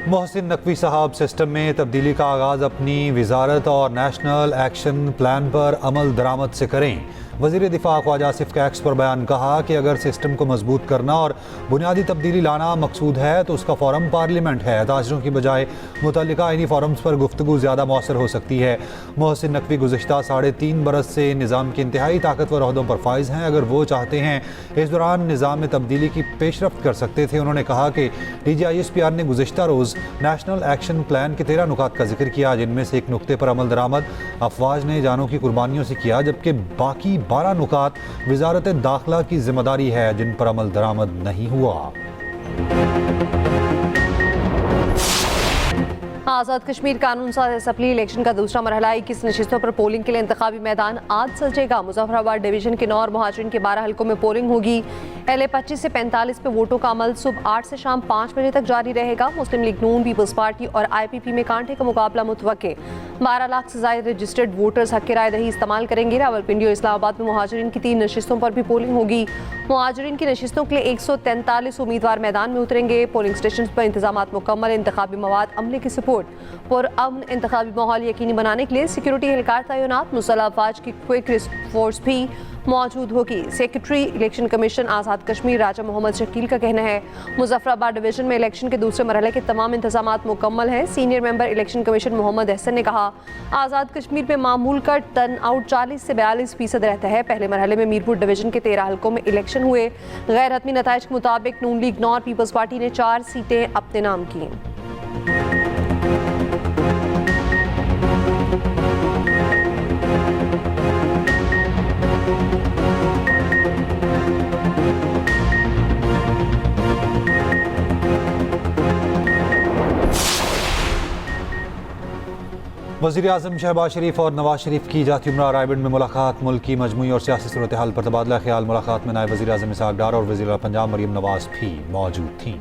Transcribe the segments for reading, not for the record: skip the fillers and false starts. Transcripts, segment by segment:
मोहसिन नकवी साहब सिस्टम में तब्दीली का आगाज़ अपनी वजारत और नेशनल एक्शन प्लान पर अमल दरामद से करें। वज़ीर दिफा ख्वाजा आसिफ का एक्स पर बयान कहा कि अगर सिस्टम को मजबूत करना और बुनियादी तब्दीली लाना मकसूद है तो उसका फ़ोरम पार्लियामेंट है। ताजरों की बजाय मुतल्लिका इन्हीं फ़ोरम्स पर गुफ्तगू ज़्यादा मौसर हो सकती है। मोहसिन नकवी गुज़िश्ता 3.5 बरस से निज़ाम के इंतहाई ताकतवर ओहदों पर फाइज हैं। अगर वो चाहते हैं इस दौरान निज़ाम में तब्दीली की पेशरफ्त कर सकते थे। उन्होंने कहा कि DGISPR ने गुज़िश्ता रोज़ नेशनल एक्शन प्लान के 13 नुकात का जिक्र किया, जिनमें से एक नुक्ते पर अमल दरामद अफवाज ने जानों की कुर्बानियों से किया, जबकि बाकी 12 नुकात वजारत दाखिला की जिम्मेदारी है जिन पर अमल दरामद नहीं हुआ। आज़ाद कश्मीर कानून साज असम्बली इलेक्शन का दूसरा मरहला 21 नशिस्तों पर पोलिंग के लिए इंतखाबी मैदान आज सजेगा। मुजफ्फराबाद डिवीजन के 9 और मुहाजिरीन के 12 हल्कों में पोलिंग होगी। LA 25 से 45 पे वोटों का अमल सुबह 8 से शाम 5 बजे तक जारी रहेगा। मुस्लिम लीग नून, पीपल्स पार्टी और IPP में कांटे का मुकाबला मुतवक्के। 12 लाख से ज्यादा रजिस्टर्ड वोटर्स हक राय दही इस्तेमाल करेंगे। रावलपिंडी और इस्लामाबाद में मुहाजिरीन की 3 नशिस्तों पर भी पोलिंग होगी। मुहाजिरीन की नशिस्तों के लिए 143 उम्मीदवार मैदान में उतरेंगे। पोलिंग स्टेशन पर इंतजाम मुकम्मल। इंतखाबी मवाद अमले की सपोर्ट पुरअमन इंतखाबी माहौल यकीनी बनाने के लिए सिक्योरिटी एहलकार तैनात। मुसल्लह अफवाज की क्विक रिस्पॉन्स फोर्स भी मौजूद होगी। Secretary election commission Azad Kashmir राजा मोहम्मद शकील का कहना है मुजफ्फराबाद डिवीजन में इलेक्शन के दूसरे मरहले के तमाम इंतजाम मुकम्मल हैं। Senior member election commission Mohammad Ahsan ने कहा आज़ाद कश्मीर में मामूल का टर्न आउट 40 से 42% रहता है। पहले मरहले में मीरपुर डिवीजन के 13 हल्कों में इलेक्शन हुए। गैर हतमी नताइज के मुताबिक नून लीग 9 और पीपल्स पार्टी ने 4 सीटें अपने नाम की। वज़ीर आज़म शहबाज शरीफ और नवाज शरीफ की जाती उम्रा रायबंद में मुलाकात। मुल्क की मजमूई और सियासी सूरत हाल पर तबादला ख्याल। मुलाकात में नायब वज़ीर आज़म इसहाक डार और वज़ीर पंजाब मरियम नवाज भी मौजूद थीं।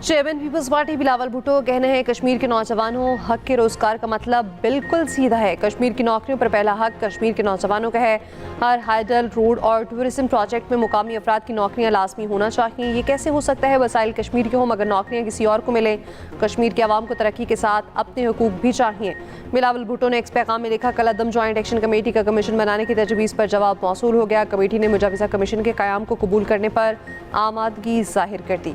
Chairman Peoples Party Bilawal Bhutto कहने हैं कश्मीर के नौजवानों हक के रोजगार का मतलब बिल्कुल सीधा है। कश्मीर की नौकरियों पर पहला हक कश्मीर के नौजवानों का है। हर हाइडल रोड और टूरिज्म प्रोजेक्ट में मुकामी अफराद की नौकरियां लाजमी होना चाहिए। ये कैसे हो सकता है वसाइल कश्मीर के हों मगर नौकरियां किसी और को मिलें। कश्मीर के आवाम को तरक्की के साथ अपने हकूक भी चाहिए। बिलावल भुट्टो ने एक पैगाम में लिखा कल अदम ज्वाइंट एक्शन कमेटी का कमीशन बनाने की तजवीज़ पर जवाब मौसूल हो गया। कमेटी ने मुजव्वज़ा कमीशन के क़याम को कबूल करने पर आमादगी जाहिर कर दी।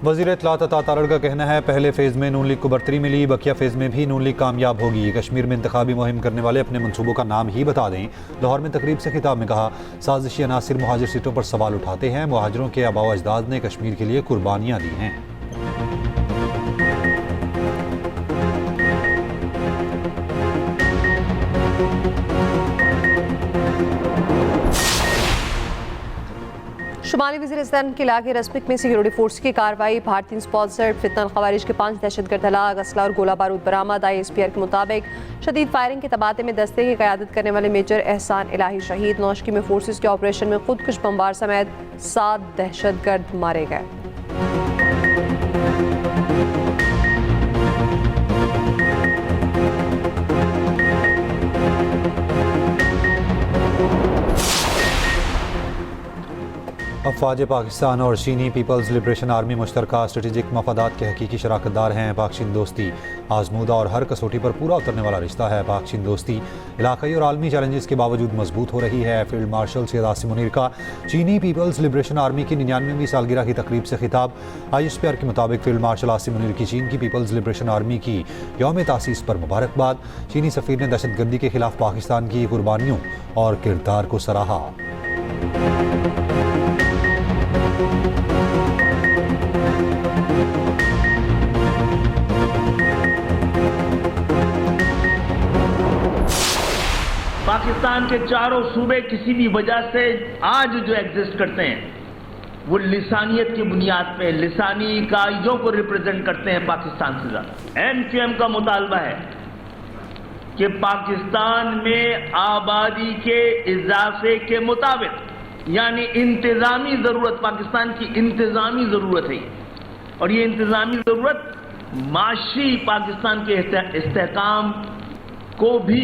वज़ीर इत्तलात अता तारड़ का कहना है पहले फेज़ में नून लीग को बरतरी मिली, बकिया फेज़ में भी नून लीग कामयाब होगी। कश्मीर में इंतखाबी मुहिम करने वाले अपने मनसूबों का नाम ही बता दें। लाहौर में तकरीब से खिताब में कहा साजिशी अनासिर मुहाजिर सीटों पर सवाल उठाते हैं। मुहाजिरों के आबा अजदाद ने कश्मीर के लिए कुर्बानियाँ दी हैं। शुमाली वज़ीरिस्तान के इलाके रस्मिक में सिक्योरिटी फोर्स की कार्रवाई। भारतीय स्पॉन्सर्ड फितनल खवारिज के 5 दहशतगर्द हलाक। असला और गोला बारूद बरामद। ISPR के मुताबिक शदीद फायरिंग के तबादले में दस्ते की क़यादत करने वाले मेजर एहसान इलाही शहीद। नौशकी में फोर्सेस के ऑपरेशन में खुदकुश बमबार समेत 7 दहशतगर्द मारे गए। अफवाज पाकिस्तान और चीनी पीपल्स लिबरेशन आर्मी मुश्तरका स्ट्रेटेजिक मफादात के हकीकी शराकतदार हैं। पाक चीन दोस्ती आजमूदा और हर कसौटी पर पूरा उतरने वाला रिश्ता है। पाक चीन दोस्ती इलाकाई और आलमी चैलेंजेस के बावजूद मजबूत हो रही है। फील्ड मार्शल सैयद आसिम मुनीर का चीनी पीपल्स लिबरेशन आर्मी की 99वीं सालगिरह की तकरीब से खिताब। ISPR के मुताबिक फील्ड मार्शल आसिम मुनीर की चीन की पीपल्स लिबरेशन आर्मी की यौम तासीस पर मुबारकबाद। चीनी सफ़ीर ने दहशतगर्दी के खिलाफ पाकिस्तान की कुर्बानियों और किरदार को सराहा। पाकिस्तान के चारों सूबे किसी भी वजह से आज जो एग्जिस्ट करते हैं वो लिसानियत की बुनियाद पे लिसानी इकाइयों को रिप्रेजेंट करते हैं पाकिस्तान से ज्यादा। NQM का मुतालबा है कि पाकिस्तान में आबादी के इजाफे के मुताबिक यानी इंतजामी जरूरत, पाकिस्तान की इंतजामी जरूरत है और ये इंतजामी जरूरत माशी पाकिस्तान के इस्तेहकाम को भी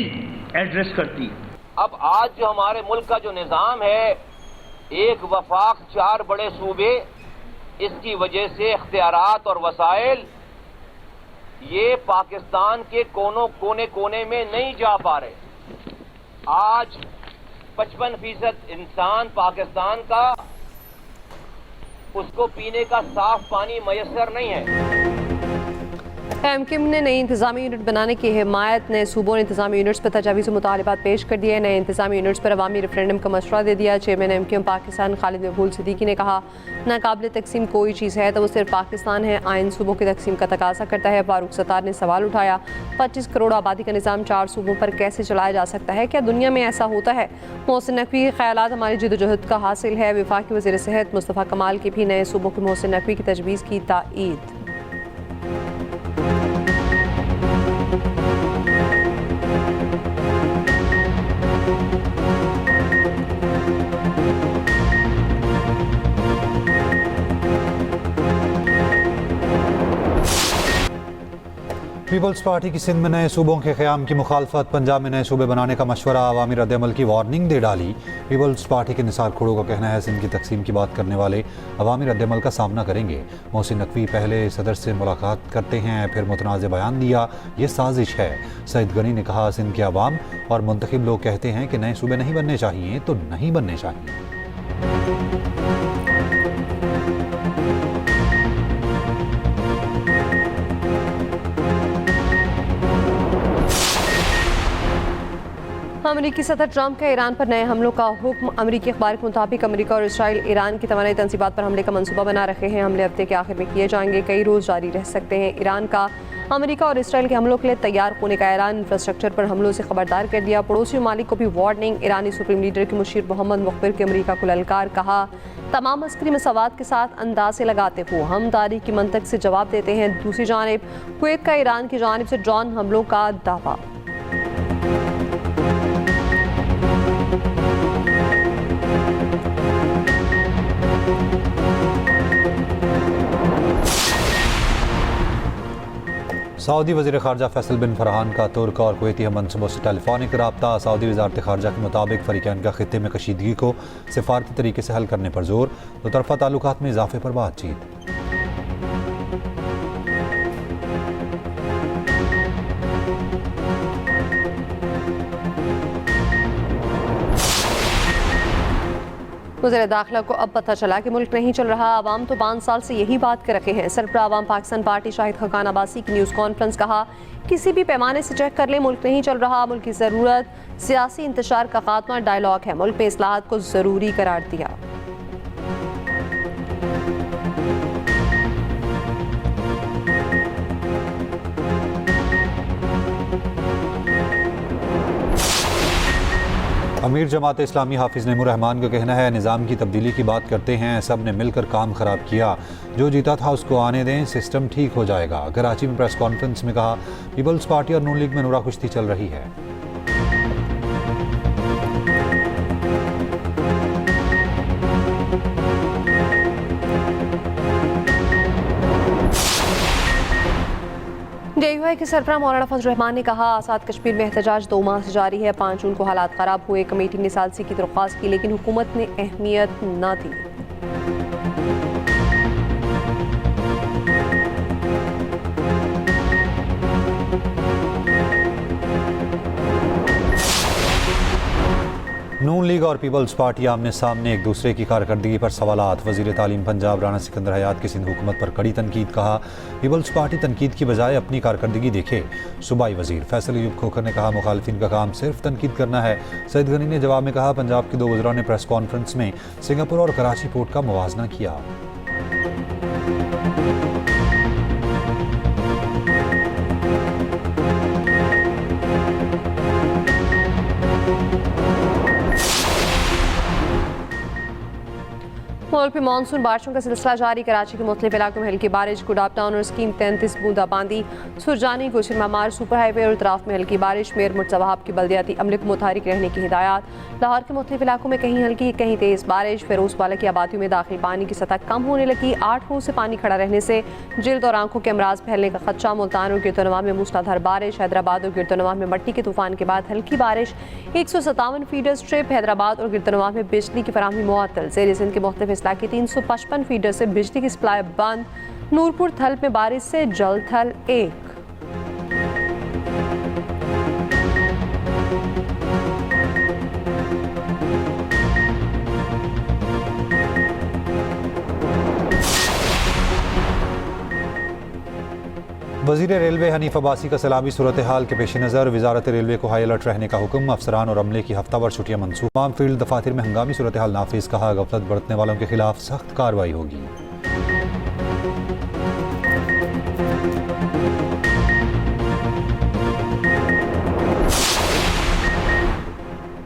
एड्रेस करती है। अब आज जो हमारे मुल्क का जो निज़ाम है, एक वफाक 4 बड़े सूबे, इसकी वजह से इख्तियारात और वसाइल ये पाकिस्तान के कोने कोने में नहीं जा पा रहे। आज 55% इंसान पाकिस्तान का, उसको पीने का साफ पानी मयसर नहीं है। एमक्यूएम ने नई इंतजामी यूनिट बनाने की हिमायत। नए सूबों ने इंतजामी यूनिट्स पर तजावीज़ मुतालिबात पेश कर दिए। नए इंतजामी यूनिट्स पर अवामी रेफरेंडम का मशवरा दे दिया। चेयरमैन एमक्यूएम पाकिस्तान खालिद महबूब सिद्दीकी ने कहा, नाकाबिल तकसीम कोई चीज़ है तो वो सिर्फ पाकिस्तान है। आइन सूबों की तकसीम का तकाजा करता है। फारूक सत्तार ने सवाल उठाया, 25 करोड़ आबादी का निज़ाम 4 सूबों पर कैसे चलाया जा सकता है? क्या दुनिया में ऐसा होता है? मोहसिन नकवी के ख्यालात हमारी जिद्दोजहद का हासिल है। वफाकी वज़ीर सेहत मुस्तफ़ा कमाल की भी नए सूबों के मोहसिन नकवी की तजवीज़ की ताईद। पीपल्स पार्टी की सिंध में नए सूबों के क़याम की मुखालफत। पंजाब में नए सूबे बनाने का मशवरा, अवामी रद्द-ए-अमल की वार्निंग दे डाली। पीपल्स पार्टी के निसार खोड़ो का कहना है, सिंध की तकसीम की बात करने वाले अवामी रद्द-ए-अमल का सामना करेंगे। मोहसिन नकवी पहले सदर से मुलाकात करते हैं, फिर मुतनाज़ बयान दिया, ये साजिश है। सईद गनी ने कहा, सिंध के अवाम और मुंतखब लोग कहते हैं कि नए सूबे नहीं बनने चाहिए तो नहीं बनने चाहिए। अमरीकी सदर ट्रंप का ईरान पर नए हमलों का हुक्म। अमरीकी अखबार के मुताबिक अमरीका और इसराइल ईरान की तवानाई तंसीबात पर हमले का मंसूबा बना रहे हैं। हमले हफ्ते के आखिर में किए जाएंगे, कई रोज़ जारी रह सकते हैं। ईरान का अमरीका और इसराइल के हमलों के लिए तैयार होने का ऐलान। इंफ्रास्ट्रक्चर पर हमलों से खबरदार कर दिया। पड़ोसी ममालिक को भी वार्निंग। ईरानी सुप्रीम लीडर के मुशीर मोहम्मद मुखबिर के अमरीका को ललकार। कहा, तमाम अस्करी मसवाद के साथ अंदाजे लगाते हुए हम तारीख की मंतक से जवाब देते हैं। दूसरी जानिब कुवैत का ईरान की जानिब से ड्रोन हमलों का दावा। सऊदी वज़ीर ख़ारजा फैसल बिन फरहान का तुर्क और कुवैती मनसूबों से टेलीफोनिक रब्ता। सऊदी वज़ारत ख़ारजा के मुताबिक फ़रीक़ैन का ख़ित्ते में कशीदगी को सिफारती तरीके से हल करने पर जोर। दो तरफ़ा ताल्लुकात में इजाफ़े पर बातचीत। वज़ीर दाखिला को अब पता चला कि मुल्क नहीं चल रहा। आवाम तो 5 साल से यही बात कर रहे हैं। सरबराह आवाम पाकिस्तान पार्टी शाहिद खकान अब्बासी की न्यूज़ कॉन्फ्रेंस। कहा, किसी भी पैमाने से चेक कर ले, मुल्क नहीं चल रहा। मुल्क की ज़रूरत सियासी इंतशार का खात्मा डायलॉग है। मुल्क में इस्लाहात को ज़रूरी करार दिया। अमीर जमात इस्लामी हाफिज़ नईमुर रहमान का कहना है, निज़ाम की तब्दीली की बात करते हैं, सब ने मिलकर काम ख़राब किया, जो जीता था उसको आने दें, सिस्टम ठीक हो जाएगा। कराची में प्रेस कॉन्फ्रेंस में कहा, पीपल्स पार्टी और नून लीग में नूरा कुश्ती चल रही है। DUI के सरबराह मौलाना फजल रहमान ने कहा, आज़ाद कश्मीर में एहतजाज 2 माह से जारी है। 5 जून को हालात ख़राब हुए। कमेटी ने सालसी की दरख्वास्त की लेकिन हुकूमत ने अहमियत न दी। नून लीग और पीपल्स पार्टी आमने सामने एक दूसरे की कारकर्दगी पर सवालात। वज़ीर तालीम पंजाब राना सिकंदर हयात की सिंध हुकूमत पर कड़ी तनकीद। कहा, पीपल्स पार्टी तनकीद की बजाय अपनी कारकर्दगी देखे। सूबाई वज़ीर फैसल अयूब खोखर ने कहा, मुखालिफिन का काम सिर्फ तनकीद करना है। सईद गनी ने जवाब में कहा, पंजाब के 2 वज़रा ने प्रेस कॉन्फ्रेंस में सिंगापुर और कराची पोर्ट का मुवाजना किया। मुल्क में मानसून बारिशों का सिलसिला जारी। कराची के मुख्तलिफ इलाकों में हल्की बारिश। गुडाब टाउन और स्कीम 33 बूंदाबांदी। सुरजानी गुलशन मामार सुपर हाईवे और इतराफ में हल्की बारिश। मेयर मुर्तज़ा वहाब की बल्दियाती अमले को मुतहरिक रहने की हिदायत। लाहौर के मुख्तलिफ इलाकों में कहीं हल्की कहीं तेज़ बारिश। फिरोजवाला की आबादियों में दाखिल पानी की सतह कम होने लगी। 8 फुट से पानी खड़ा रहने से जिल्द और आंखों के अमराज फैलने का खदशा। मुल्तान और गिरदोनवा में मूसलाधार बारिश। हैदराबाद और गिरदोनवा में मट्टी के तूफान के बाद हल्की बारिश। 157 फीडर स्ट्रिप। हैदराबाद और गिरदोनवा में बिजली की फराहमी मुअत्तल। ज़ेर सिंध के मुख्तलिफ इस्लाक़ के 355 फीडर से बिजली की सप्लाई बंद। नूरपुर थल में बारिश से जल थल 1। वज़ीर रेलवे हनीफ अब्बासी का सैलाबी सूरत हाल के पेश नज़र वजारत रेलवे को हाई अलर्ट रहने का हुक्म। अफसरान और अमले की हफ्तावार छुट्टियां मनसूख। तमाम फील्ड दफातर में हंगामी सूरत हाल नाफिज। कहा गफलत बरतने वालों के खिलाफ सख्त कार्रवाई होगी।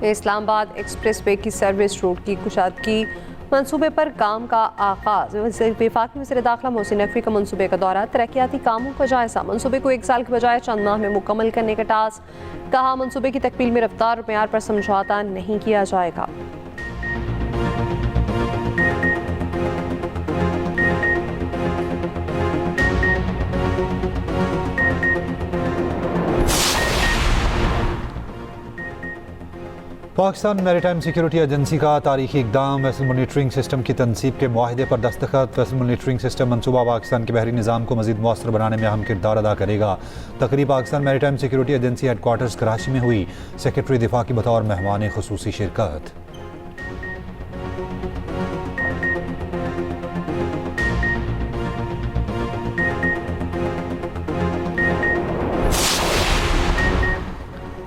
इस्लामाबाद एक्सप्रेस वे की सर्विस रूट की कुशादगी मंसूबे पर काम का आगाज। वफाकी वज़ीर दाखिला मोहसिन नकवी का मंसूबे का दौरा। तरक्याती कामों का जायजा। मंसूबे को 1 साल के बजाय चंद माह में मुकम्मल करने का टास्क। कहा मंसूबे की तकमील में रफ्तार और मेयार पर समझौता नहीं किया जाएगा। पाकिस्तान मैरीटाइम सिक्योरिटी एजेंसी का तारीखी इकदाम। वेसल मॉनिटरिंग सिस्टम की तनसीब के मुआहदे पर दस्तखत। वेसल मॉनिटरिंग सिस्टम मनसूबा पाकिस्तान के बहरी निज़ाम को मज़ीद मौसर बनाने में अहम किरदार अदा करेगा। तकरीब Pakistan maritime security agency headquarters Karachi में हुई। सेक्रेटरी दिफा की बतौर मेहमान खुसूसी शिरकत।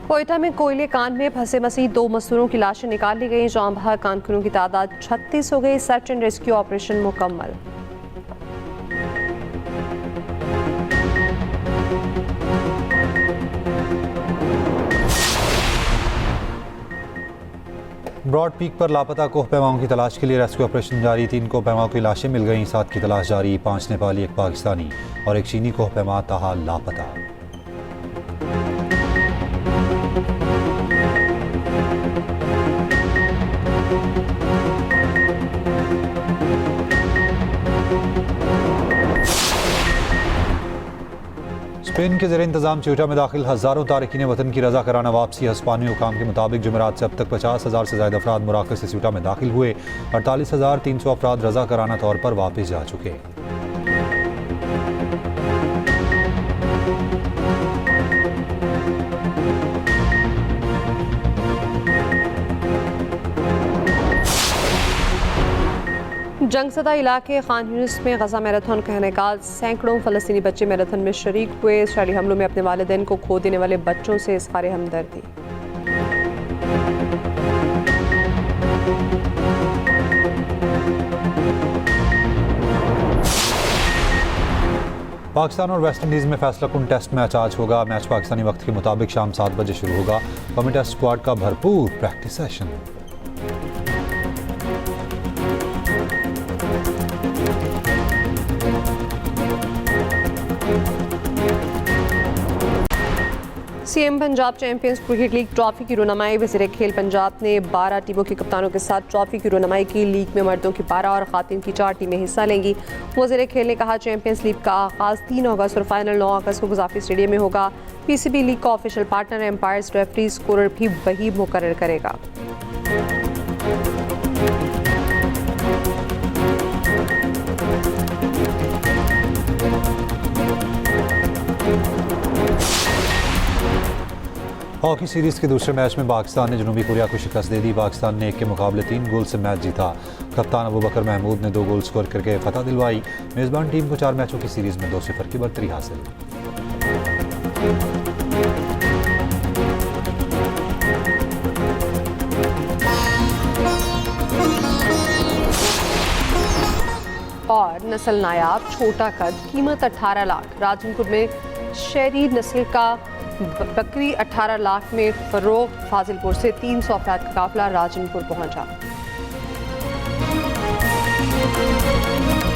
कोयटा में कोयले कान में फंसे मसीह 2 मजदूरों की लाशें निकाल ली गई। जाम बहक कानखुनों की तादाद 36 हो गई। सर्च एंड रेस्क्यू ऑपरेशन मुकम्मल। ब्रॉड पीक पर लापता कोह पैमाओं की तलाश के लिए रेस्क्यू ऑपरेशन जारी। 3 कोह पैमाओं की लाशें मिल गईं। 7 की तलाश जारी। 5 नेपाली, 1 पाकिस्तानी और 1 चीनी कोह पैमा ताहाल लापता। स्पेन के ज़ेरे इंतज़ाम चोटा में दाखिल हज़ारों तारकीन वतन की रजा कराना वापसी। हस्पानी हुकाम के मुताबिक जुमेरात से अब तक 50,000 से ज़्यादा अफराद मराकज़ से चोटा में दाखिल हुए। 48,300 अफराद रजा कराना तौर पर वापस जा चुके। जंगसदा इलाके खान यूनिस में गजा मैराथन का इनेकाल। सैकड़ों फ़लस्तीनी बच्चे मैराथन में शरीक हुए। इसराइली हमलों में अपने वालिदैन को खो देने वाले बच्चों से इज़हार हमदर्दी। पाकिस्तान और वेस्ट इंडीज़ में फैसला कुन टेस्ट मैच आज होगा। मैच पाकिस्तानी वक्त के मुताबिक शाम 7 बजे शुरू होगा। कौमी टेस्ट स्क्वाड का भरपूर practice session. CM Punjab champions cricket league trophy की रुनमाई। वज़ीर खेल पंजाब ने 12 टीमों के कप्तानों के साथ ट्रॉफी की रुनमाई की। लीग में मर्दों की 12 और खातिन की 4 टीमें हिस्सा लेंगी। वज़ीर खेल ने कहा चैंपियंस लीग का आगाज़ 3 अगस्त और फाइनल 9 अगस्त को गजाफी स्टेडियम में होगा। पीसीबी लीग का official partner umpires, referee, scorer भी वही मुकर्रर करेगा। हॉकी सीरीज़ के दूसरे मैच में पाकिस्तान ने जनूबी कोरिया को शिकस्त दे दी। पाकिस्तान ने 1 के मुकाबले 3 गोल से मैच जीता। कप्तान अबू बकर महमूद ने 2 गोल स्कोर करके फतह दिलवाई। मेज़बान टीम को 4 मैचों की सीरीज़ में 2-0 की बढ़तरी हासिल। और नस्ल नायाब छोटा कद, कीमत 18 लाख। राजनपुर में शहरी नस्ल का बकरी 18 लाख में फरोख्त। फाजिलपुर से 300 अफराद का काफिला राजनपुर पहुंचा। है।